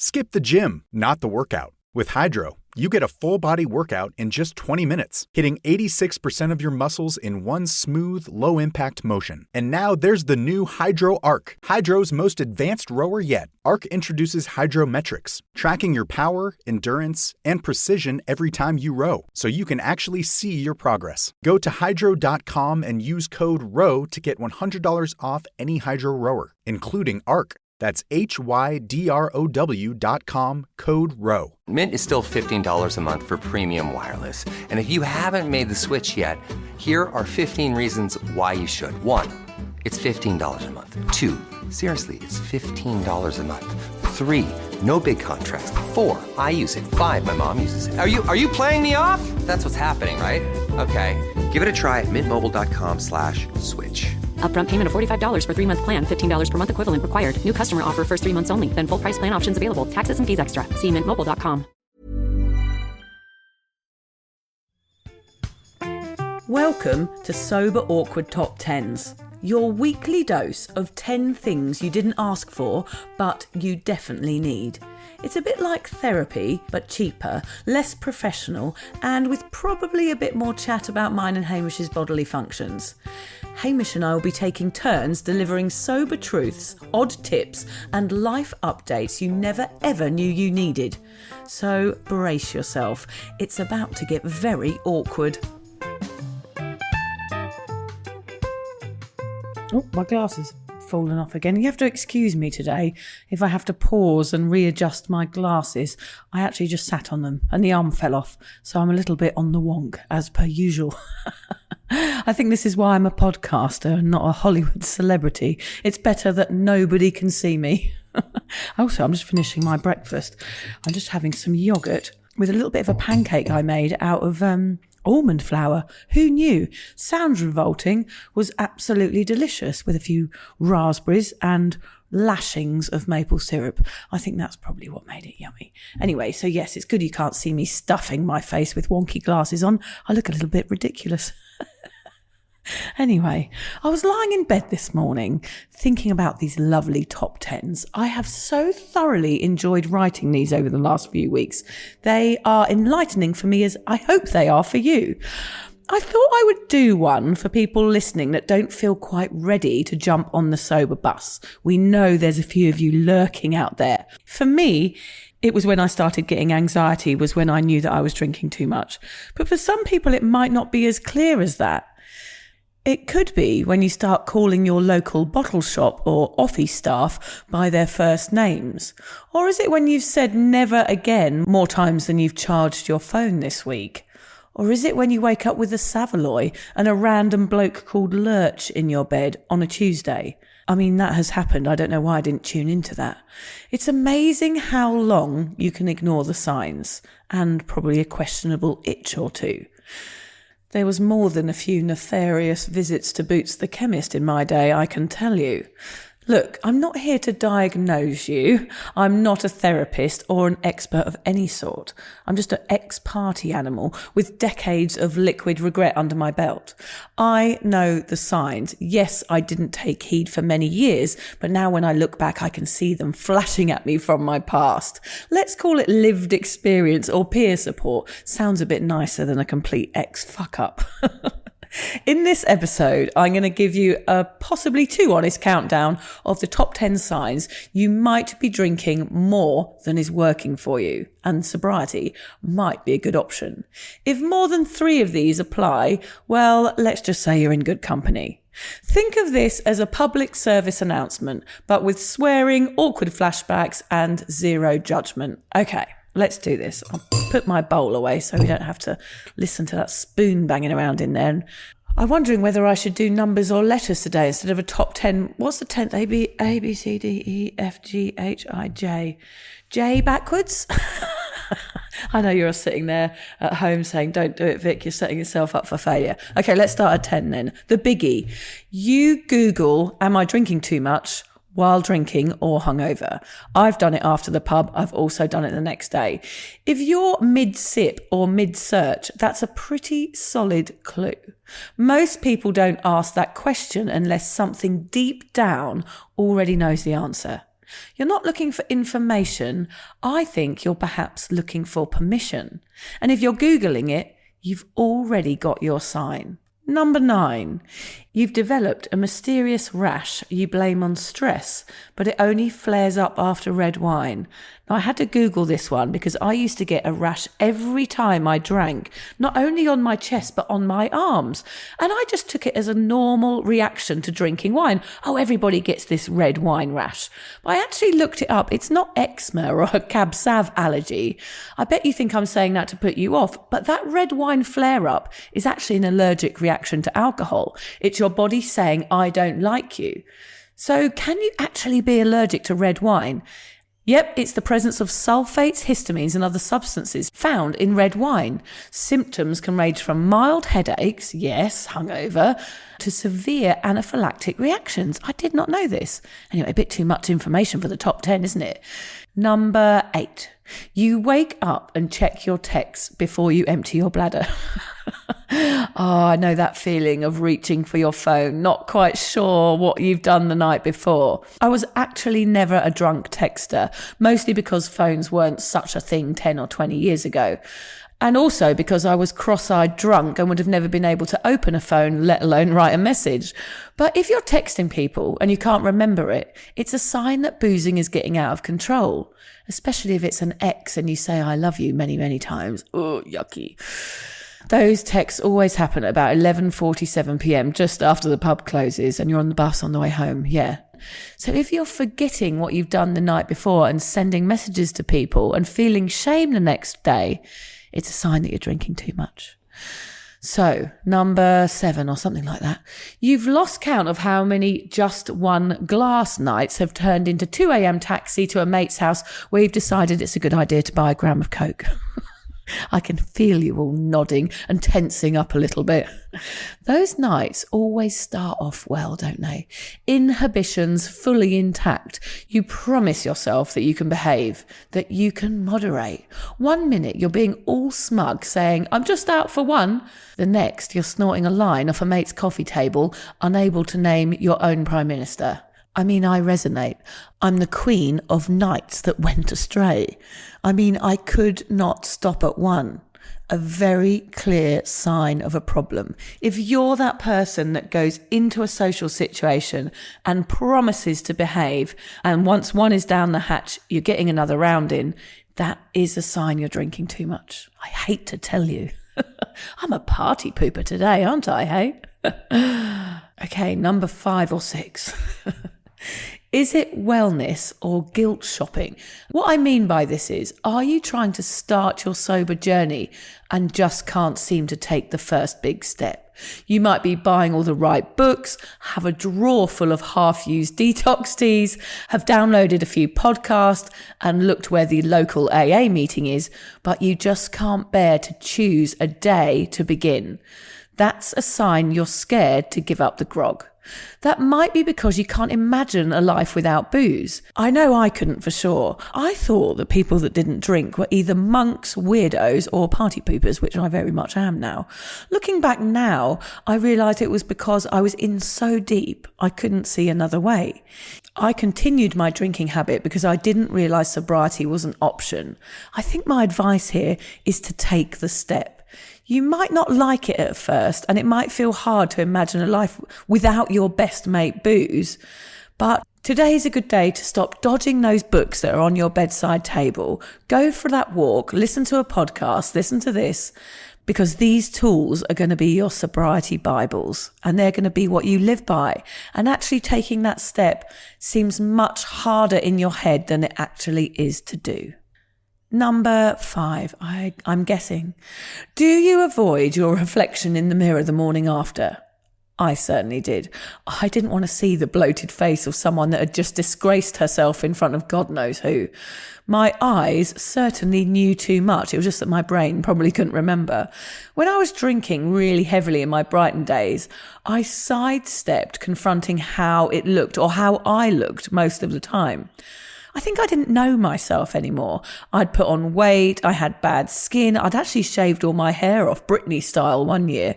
Skip the gym, not the workout. With Hydro, you get a full-body workout in just 20 minutes, hitting 86% of your muscles in one smooth, low-impact motion. And now there's the new Hydro Arc, Hydro's most advanced rower yet. Arc introduces Hydrometrics, tracking your power, endurance, and precision every time you row, so you can actually see your progress. Go to hydro.com and use code ROW to get $100 off any Hydro rower, including Arc. That's HYDROW.com, code ROW. Mint is still $15 a month for premium wireless. And if you haven't made the switch yet, here are 15 reasons why you should. 1, it's $15 a month. 2, seriously, it's $15 a month. 3, no big contrast. 4, I use it. 5, my mom uses it. Are you playing me off? That's what's happening, right? Okay, give it a try at mintmobile.com/switch. Upfront payment of $45 for 3-month plan, $15 per month equivalent required. New customer offer first 3 months only. Then full price plan options available. Taxes and fees extra. See mintmobile.com. Welcome to Sober Awkward Top 10s. Your weekly dose of 10 things you didn't ask for, but you definitely need. It's a bit like therapy, but cheaper, less professional, and with probably a bit more chat about mine and Hamish's bodily functions. Hamish and I will be taking turns delivering sober truths, odd tips, and life updates you never ever knew you needed. So brace yourself, it's about to get very awkward. Oh, my glasses have fallen off again. You have to excuse me today if I have to pause and readjust my glasses. I actually just sat on them and the arm fell off, so I'm a little bit on the wonk, as per usual. I think this is why I'm a podcaster and not a Hollywood celebrity. It's better that nobody can see me. Also, I'm just finishing my breakfast. I'm just having some yoghurt with a little bit of a pancake I made out of almond flour. Who knew? Sounds revolting, was absolutely delicious with a few raspberries and lashings of maple syrup. I think that's probably what made it yummy. Anyway, so yes, it's good you can't see me stuffing my face with wonky glasses on. I look a little bit ridiculous. Anyway, I was lying in bed this morning thinking about these lovely top 10s. I have so thoroughly enjoyed writing these over the last few weeks. They are enlightening for me, as I hope they are for you. I thought I would do one for people listening that don't feel quite ready to jump on the sober bus. We know there's a few of you lurking out there. For me, it was when I started getting anxiety, was when I knew that I was drinking too much. But for some people, it might not be as clear as that. It could be when you start calling your local bottle shop or office staff by their first names. Or is it when you've said never again more times than you've charged your phone this week? Or is it when you wake up with a Saveloy and a random bloke called Lurch in your bed on a Tuesday? I mean, that has happened. I don't know why I didn't tune into that. It's amazing how long you can ignore the signs, and probably a questionable itch or two. There was more than a few nefarious visits to Boots the chemist in my day, I can tell you. Look, I'm not here to diagnose you. I'm not a therapist or an expert of any sort. I'm just an ex-party animal with decades of liquid regret under my belt. I know the signs. Yes, I didn't take heed for many years, but now when I look back, I can see them flashing at me from my past. Let's call it lived experience or peer support. Sounds a bit nicer than a complete ex-fuck-up. In this episode, I'm going to give you a possibly too honest countdown of the top 10 signs you might be drinking more than is working for you, and sobriety might be a good option. If more than 3 of these apply, well, let's just say you're in good company. Think of this as a public service announcement, but with swearing, awkward flashbacks, and zero judgment. Okay. Let's do this. I'll put my bowl away so we don't have to listen to that spoon banging around in there. I'm wondering whether I should do numbers or letters today instead of a top 10. What's the 10th? A, B, C, D, E, F, G, H, I, J. J backwards? I know you're sitting there at home saying, don't do it, Vic. You're setting yourself up for failure. Okay, let's start at 10 then. The biggie. You Google, am I drinking too much? While drinking or hungover. I've done it after the pub. I've also done it the next day. If you're mid-sip or mid-search, that's a pretty solid clue. Most people don't ask that question unless something deep down already knows the answer. You're not looking for information. I think you're perhaps looking for permission. And if you're Googling it, you've already got your sign. Number 9, you've developed a mysterious rash you blame on stress, but it only flares up after red wine. Now, I had to Google this one because I used to get a rash every time I drank, not only on my chest, but on my arms. And I just took it as a normal reaction to drinking wine. Oh, everybody gets this red wine rash. But I actually looked it up. It's not eczema or a cab sav allergy. I bet you think I'm saying that to put you off, but that red wine flare-up is actually an allergic reaction to alcohol. It's your body saying, I don't like you. So can you actually be allergic to red wine? Yep, it's the presence of sulfates, histamines and other substances found in red wine. Symptoms can range from mild headaches, yes, hungover, to severe anaphylactic reactions. I did not know this. Anyway, a bit too much information for the top 10, isn't it? Number 8, you wake up and check your texts before you empty your bladder. Oh, I know that feeling of reaching for your phone, not quite sure what you've done the night before. I was actually never a drunk texter, mostly because phones weren't such a thing 10 or 20 years ago. And also because I was cross-eyed drunk and would have never been able to open a phone, let alone write a message. But if you're texting people and you can't remember it, it's a sign that boozing is getting out of control, especially if it's an ex and you say, I love you many, many times. Oh, yucky. Those texts always happen at about 11:47 p.m, just after the pub closes and you're on the bus on the way home. Yeah. So if you're forgetting what you've done the night before and sending messages to people and feeling shame the next day, it's a sign that you're drinking too much. So, number 7 or something like that. You've lost count of how many just one glass nights have turned into 2 a.m. taxi to a mate's house where you've decided it's a good idea to buy a gram of Coke. I can feel you all nodding and tensing up a little bit. Those nights always start off well, don't they? Inhibitions fully intact. You promise yourself that you can behave, that you can moderate. 1 minute you're being all smug saying, I'm just out for one. The next you're snorting a line off a mate's coffee table, unable to name your own Prime Minister. I mean, I resonate. I'm the queen of nights that went astray. I mean, I could not stop at one. A very clear sign of a problem. If you're that person that goes into a social situation and promises to behave, and once one is down the hatch, you're getting another round in, that is a sign you're drinking too much. I hate to tell you. I'm a party pooper today, aren't I, hey? Okay, number 5 or 6. Is it wellness or guilt shopping? What I mean by this is, are you trying to start your sober journey and just can't seem to take the first big step? You might be buying all the right books, have a drawer full of half-used detox teas, have downloaded a few podcasts and looked where the local AA meeting is, but you just can't bear to choose a day to begin. That's a sign you're scared to give up the grog. That might be because you can't imagine a life without booze. I know I couldn't for sure. I thought that people that didn't drink were either monks, weirdos, or party poopers, which I very much am now. Looking back now, I realised it was because I was in so deep, I couldn't see another way. I continued my drinking habit because I didn't realise sobriety was an option. I think my advice here is to take the step. You might not like it at first, and it might feel hard to imagine a life without your best mate booze, but today's a good day to stop dodging those books that are on your bedside table. Go for that walk, listen to a podcast, listen to this, because these tools are going to be your sobriety Bibles, and they're going to be what you live by. And actually taking that step seems much harder in your head than it actually is to do. Number 5, I'm guessing. Do you avoid your reflection in the mirror the morning after? I certainly did. I didn't want to see the bloated face of someone that had just disgraced herself in front of God knows who. My eyes certainly knew too much. It was just that my brain probably couldn't remember. When I was drinking really heavily in my Brighton days, I sidestepped confronting how it looked or how I looked most of the time. I think I didn't know myself anymore. I'd put on weight, I had bad skin, I'd actually shaved all my hair off Britney style one year.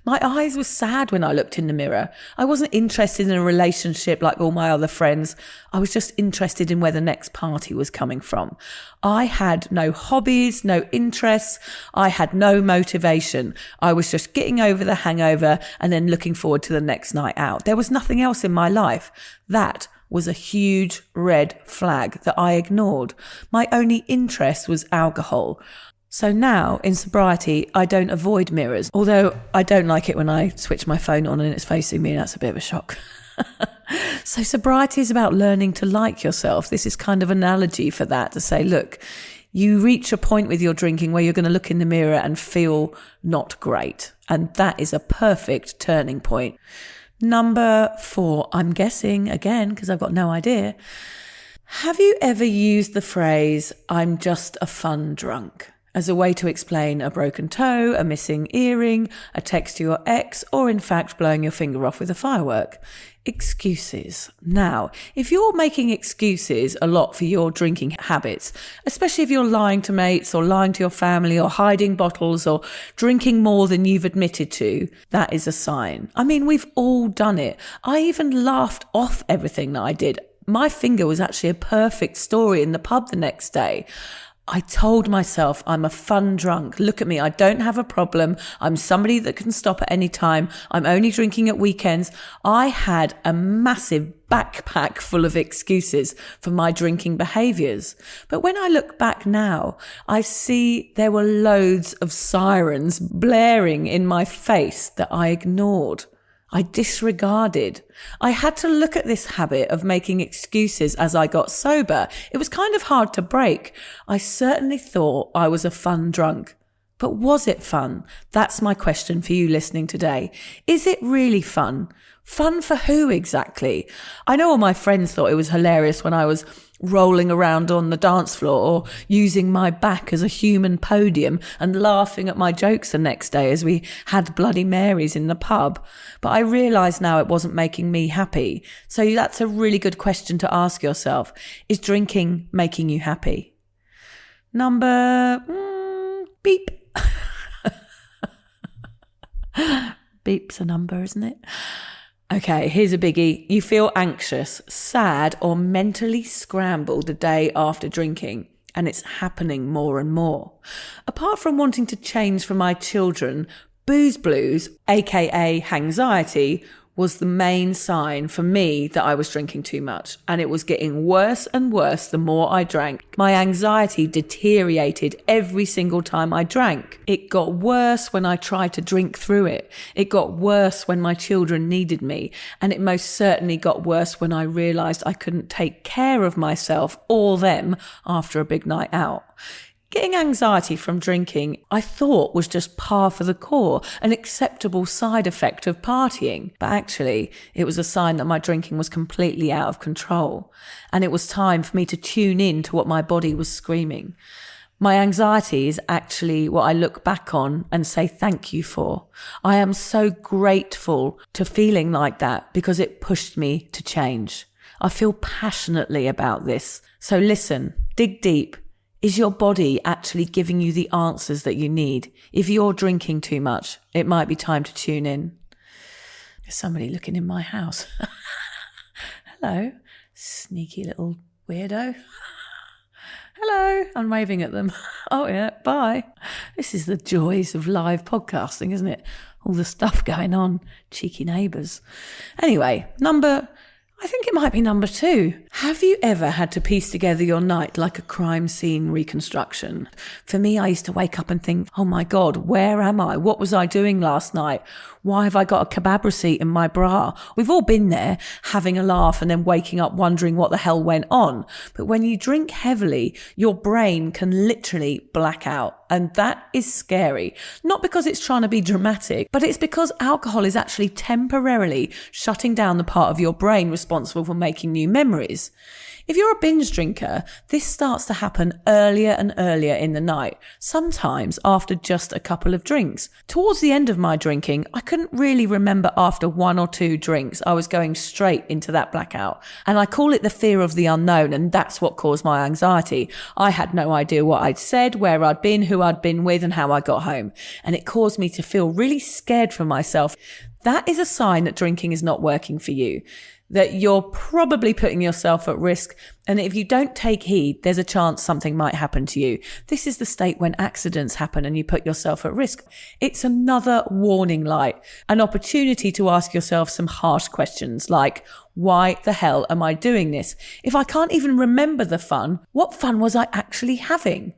My eyes were sad when I looked in the mirror. I wasn't interested in a relationship like all my other friends. I was just interested in where the next party was coming from. I had no hobbies, no interests. I had no motivation. I was just getting over the hangover and then looking forward to the next night out. There was nothing else in my life. That was a huge red flag that I ignored. My only interest was alcohol. So now, in sobriety, I don't avoid mirrors, although I don't like it when I switch my phone on and it's facing me. That's a bit of a shock. So sobriety is about learning to like yourself. This is kind of an analogy for that, to say, look, you reach a point with your drinking where you're going to look in the mirror and feel not great. And that is a perfect turning point. Number 4, I'm guessing, again, because I've got no idea. Have you ever used the phrase, I'm just a fun drunk, as a way to explain a broken toe, a missing earring, a text to your ex, or in fact blowing your finger off with a firework? Excuses. Now, if you're making excuses a lot for your drinking habits, especially if you're lying to mates or lying to your family or hiding bottles or drinking more than you've admitted to, that is a sign. I mean, we've all done it. I even laughed off everything that I did. My finger was actually a perfect story in the pub the next day. I told myself I'm a fun drunk. Look at me. I don't have a problem. I'm somebody that can stop at any time. I'm only drinking at weekends. I had a massive backpack full of excuses for my drinking behaviours. But when I look back now, I see there were loads of sirens blaring in my face that I ignored. I disregarded. I had to look at this habit of making excuses as I got sober. It was kind of hard to break. I certainly thought I was a fun drunk. But was it fun? That's my question for you listening today. Is it really fun? Fun for who exactly? I know all my friends thought it was hilarious when I was rolling around on the dance floor or using my back as a human podium and laughing at my jokes the next day as we had Bloody Marys in the pub. But I realise now it wasn't making me happy. So that's a really good question to ask yourself. Is drinking making you happy? Number... beep. Beep's a number, isn't it? Okay, here's a biggie. You feel anxious, sad, or mentally scrambled the day after drinking, and it's happening more and more. Apart from wanting to change for my children, booze blues, aka anxiety, was the main sign for me that I was drinking too much, and it was getting worse and worse the more I drank. My anxiety deteriorated every single time I drank. It got worse when I tried to drink through it. It got worse when my children needed me, and it most certainly got worse when I realised I couldn't take care of myself or them after a big night out. Getting anxiety from drinking, I thought, was just par for the course, an acceptable side effect of partying. But actually, it was a sign that my drinking was completely out of control. And it was time for me to tune in to what my body was screaming. My anxiety is actually what I look back on and say thank you for. I am so grateful to feeling like that because it pushed me to change. I feel passionately about this. So listen, dig deep. Is your body actually giving you the answers that you need? If you're drinking too much, it might be time to tune in. There's somebody looking in my house. Hello, sneaky little weirdo. Hello, I'm waving at them. Oh yeah, bye. This is the joys of live podcasting, isn't it? All the stuff going on, cheeky neighbours. Anyway, I think it might be number 2. Have you ever had to piece together your night like a crime scene reconstruction? For me, I used to wake up and think, oh my God, where am I? What was I doing last night? Why have I got a kebab receipt in my bra? We've all been there, having a laugh and then waking up wondering what the hell went on. But when you drink heavily, your brain can literally black out. And that is scary. Not because it's trying to be dramatic, but it's because alcohol is actually temporarily shutting down the part of your brain responsible for making new memories. If you're a binge drinker, this starts to happen earlier and earlier in the night, sometimes after just a couple of drinks. Towards the end of my drinking, I couldn't really remember after 1 or 2 drinks. I was going straight into that blackout. And I call it the fear of the unknown, and that's what caused my anxiety. I had no idea what I'd said, where I'd been, who I'd been with, and how I got home. And it caused me to feel really scared for myself. That is a sign that drinking is not working for you, that you're probably putting yourself at risk. And if you don't take heed, there's a chance something might happen to you. This is the state when accidents happen and you put yourself at risk. It's another warning light, an opportunity to ask yourself some harsh questions like, why the hell am I doing this? If I can't even remember the fun, what fun was I actually having?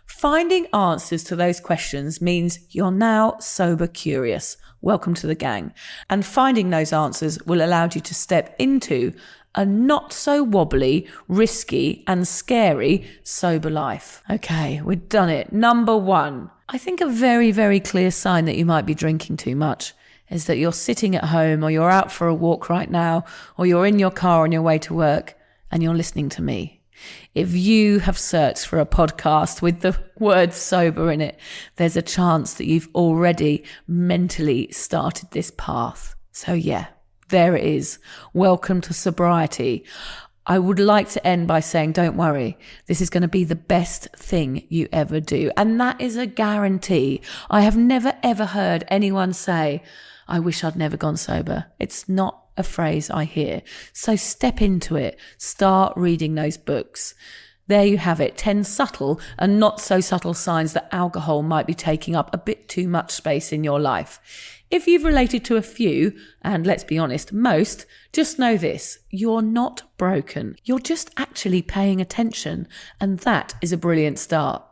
Finding answers to those questions means you're now sober curious. Welcome to the gang. And finding those answers will allow you to step into a not so wobbly, risky and scary sober life. Okay, we've done it. Number 1. I think a very, very clear sign that you might be drinking too much is that you're sitting at home or you're out for a walk right now or you're in your car on your way to work and you're listening to me. If you have searched for a podcast with the word sober in it, there's a chance that you've already mentally started this path. So yeah, there it is. Welcome to sobriety. I would like to end by saying, don't worry, this is going to be the best thing you ever do. And that is a guarantee. I have never ever heard anyone say, I wish I'd never gone sober. It's not a phrase I hear. So step into it. Start reading those books. There you have it. 10 subtle and not so subtle signs that alcohol might be taking up a bit too much space in your life. If you've related to a few, and let's be honest, most, just know this, you're not broken. You're just actually paying attention. And that is a brilliant start.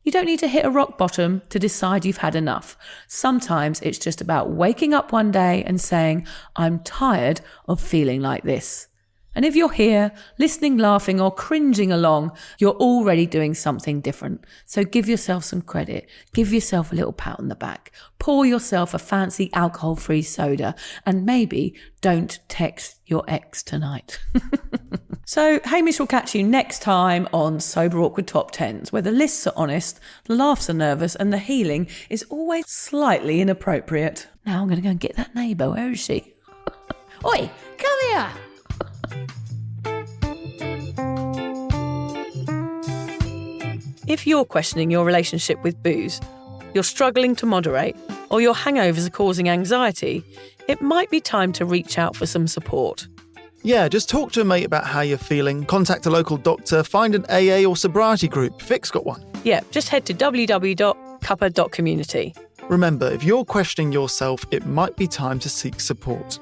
You don't need to hit a rock bottom to decide you've had enough. Sometimes it's just about waking up one day and saying, I'm tired of feeling like this. And if you're here, listening, laughing or cringing along, you're already doing something different. So give yourself some credit. Give yourself a little pat on the back. Pour yourself a fancy alcohol-free soda and maybe don't text your ex tonight. So Hamish will catch you next time on Sober Awkward Top 10s, where the lists are honest, the laughs are nervous and the healing is always slightly inappropriate. Now I'm going to go and get that neighbour. Where is she? Oi, come here. If you're questioning your relationship with booze, you're struggling to moderate, or your hangovers are causing anxiety, it might be time to reach out for some support. Yeah, just talk to a mate about how you're feeling, contact a local doctor, find an AA or sobriety group. Vic's got one. Yeah, just head to www.cuppa.community. Remember, if you're questioning yourself, it might be time to seek support.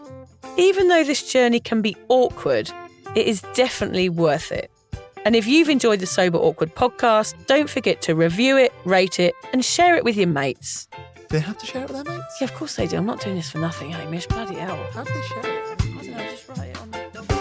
Even though this journey can be awkward, it is definitely worth it. And if you've enjoyed the Sober Awkward podcast, don't forget to review it, rate it, and share it with your mates. Do they have to share it with their mates? Yeah, of course they do. I'm not doing this for nothing, Hamish. Bloody hell. How do they share it? I don't know, just write it on the document.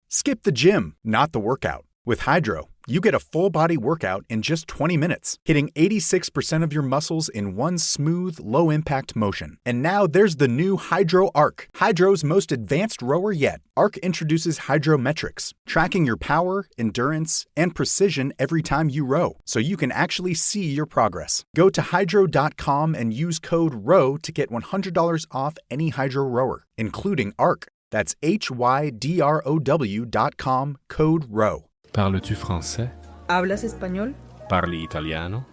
Skip the gym, not the workout. With Hydro, you get a full-body workout in just 20 minutes, hitting 86% of your muscles in one smooth, low-impact motion. And now there's the new Hydro Arc, Hydro's most advanced rower yet. Arc introduces Hydrometrics, tracking your power, endurance, and precision every time you row, so you can actually see your progress. Go to hydro.com and use code ROW to get $100 off any Hydro rower, including Arc. That's HYDROW.com, code ROW. Parles-tu français? ¿Hablas español? Parli italiano?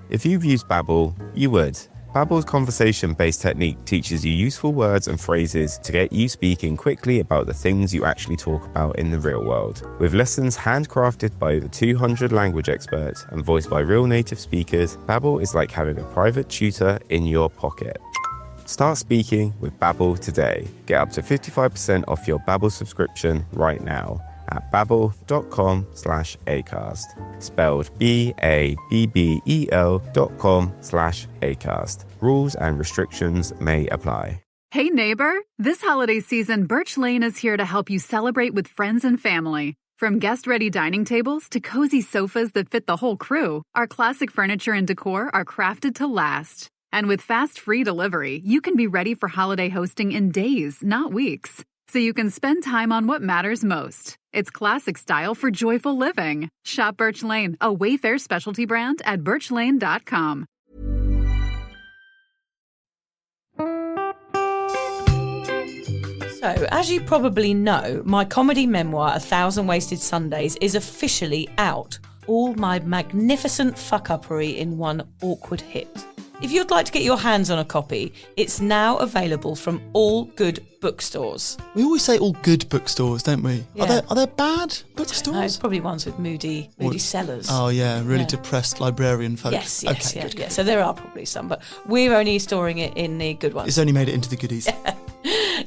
If you've used Babbel, you would. Babbel's conversation-based technique teaches you useful words and phrases to get you speaking quickly about the things you actually talk about in the real world. With lessons handcrafted by over 200 language experts and voiced by real native speakers, Babbel is like having a private tutor in your pocket. Start speaking with Babbel today. Get up to 55% off your Babbel subscription right now at babbel.com/acast. Spelled BABBEL.com/acast. Rules and restrictions may apply. Hey neighbor, this holiday season, Birch Lane is here to help you celebrate with friends and family. From guest-ready dining tables to cozy sofas that fit the whole crew, our classic furniture and decor are crafted to last. And with fast, free delivery, you can be ready for holiday hosting in days, not weeks. So you can spend time on what matters most. It's classic style for joyful living. Shop Birch Lane, a Wayfair specialty brand at birchlane.com. So, as you probably know, my comedy memoir, 1,000 Wasted Sundays, is officially out. All my magnificent fuck-uppery in one awkward hit. If you'd like to get your hands on a copy, it's now available from all good bookstores. We always say all good bookstores, don't we? Yeah. Are there bad bookstores? No, it's probably ones with moody sellers. Oh yeah, really depressed librarian folk. Yes, okay, yeah, good. yeah. So there are probably some, but we're only storing it in the good ones. It's only made it into the goodies.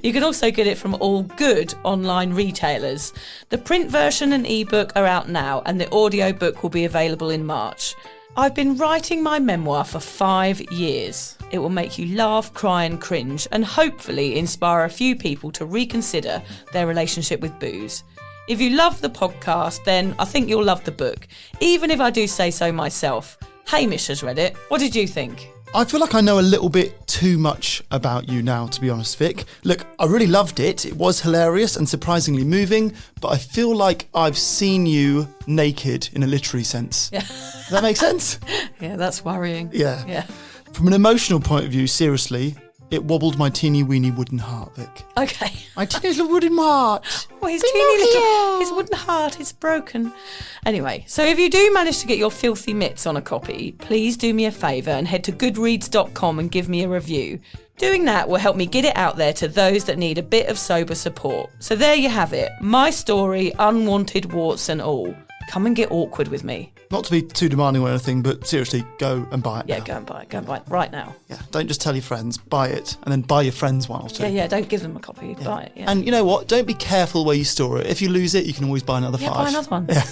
You can also get it from all good online retailers. The print version and ebook are out now, and the audiobook will be available in March. I've been writing my memoir for 5 years. It will make you laugh, cry and cringe, and hopefully inspire a few people to reconsider their relationship with booze. If you love the podcast, then I think you'll love the book, even if I do say so myself. Hamish has read it. What did you think? I feel like I know a little bit too much about you now, to be honest, Vic. Look, I really loved it. It was hilarious and surprisingly moving, but I feel like I've seen you naked in a literary sense. Yeah. Does that make sense? Yeah, that's worrying. Yeah. From an emotional point of view, seriously, it wobbled my teeny weeny wooden heart, Vic. Okay. My teeny little wooden heart. Well, his wooden heart is broken. Anyway, so if you do manage to get your filthy mitts on a copy, please do me a favour and head to goodreads.com and give me a review. Doing that will help me get it out there to those that need a bit of sober support. So there you have it. My story, unwanted warts and all. Come and get awkward with me. Not to be too demanding or anything, but seriously, go and buy it now. Go and buy it. Go and buy it right now. Yeah, don't just tell your friends, buy it, and then buy your friends one or two. Yeah, don't give them a copy, buy it, yeah. And you know what? Don't be careful where you store it. If you lose it, you can always buy another 5. Yeah, buy another one. Yeah.